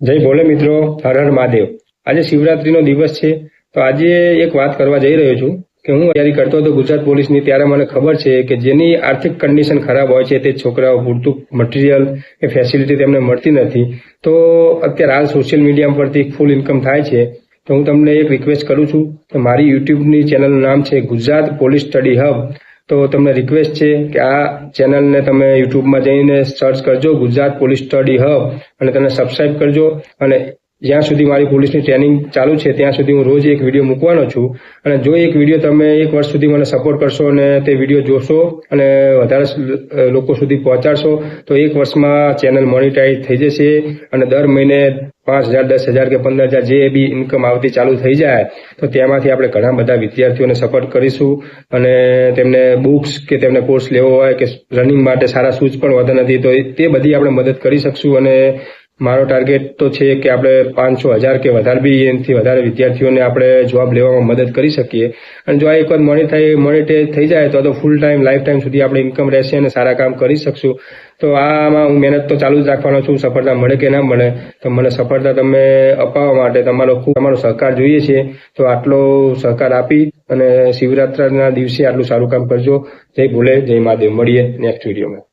જય ભોલે મિત્રો, હર હર મહાદેવ। આજે શિવરાત્રીનો દિવસ છે, તો આજે એક વાત કરવા જઈ રહ્યો છું કે હું તૈયારી કરતો હતો ગુજરાત પોલીસની, ત્યારે મને ખબર છે કે જેની આર્થિક કન્ડિશન ખરાબ હોય છે તે છોકરાઓ પૂરતું મટીરિયલ કે ફેસિલિટી તેમને મળતી નથી। તો અત્યારે હાલ સોશિયલ મીડિયા પરથી ફૂલ ઇન્કમ થાય છે। તો હું તમને એક રિક્વેસ્ટ કરું છું કે મારી યુટ્યુબની ચેનલનું નામ છે ગુજરાત પોલીસ સ્ટડી હબ। તો તમને રિક્વેસ્ટ છે કે આ ચેનલને તમે યુટ્યુબમાં જઈને સર્ચ કરજો ગુજરાત પોલીસ સ્ટડી હબ અને તેને સબસ્ક્રાઇબ કરજો। અને જ્યાં સુધી મારી પોલીસની ટ્રેનિંગ ચાલુ છે ત્યાં સુધી હું રોજ એક વિડીયો મૂકવાનો છું। અને જો એક વિડીયો તમે એક વર્ષ સુધી મને સપોર્ટ કરશો અને તે વિડીયો જોશો અને વધારે લોકો સુધી પહોંચાડશો તો એક વર્ષમાં ચેનલ મોનિટાઈઝ થઈ જશે અને દર મહિને 5,000, 10,000 કે 15,000 જે બી ઇન્કમ આવતી ચાલુ થઈ જાય તો તેમાંથી આપણે ઘણા બધા વિદ્યાર્થીઓને સપોર્ટ કરીશું। અને તેમને બુક્સ કે તેમને કોર્સ લેવો હોય કે રનિંગ માટે સારા શૂઝ પણ હોતા નથી તો તે બધી આપણે મદદ કરી શકશું। અને મારો ટાર્ગેટ તો છે કે આપણે 500,000 કે વધારે બી એનાથી વધારે વિદ્યાર્થીઓને આપણે જોબ લેવામાં મદદ કરી શકીએ। અને જો આ એકવાર મોનિટાઈઝ થઈ જાય તો ફૂલ ટાઈમ લાઈફ ટાઈમ સુધી આપણે ઇન્કમ રહેશે અને સારા કામ કરી શકશું। તો આમાં હું મહેનત તો ચાલુ જ રાખવાનો છું, સફળતા મળે કે ના મળે તો મને સફળતા તમે અપાવવા માટે તમારો સહકાર જોઈએ છે। તો આટલો સહકાર આપી અને શિવરાત્રિના દિવસે આટલું સારું કામ કરજો। જય ભોલે, જય મહાદેવ। મળીએ નેક્સ્ટ વિડીયોમાં।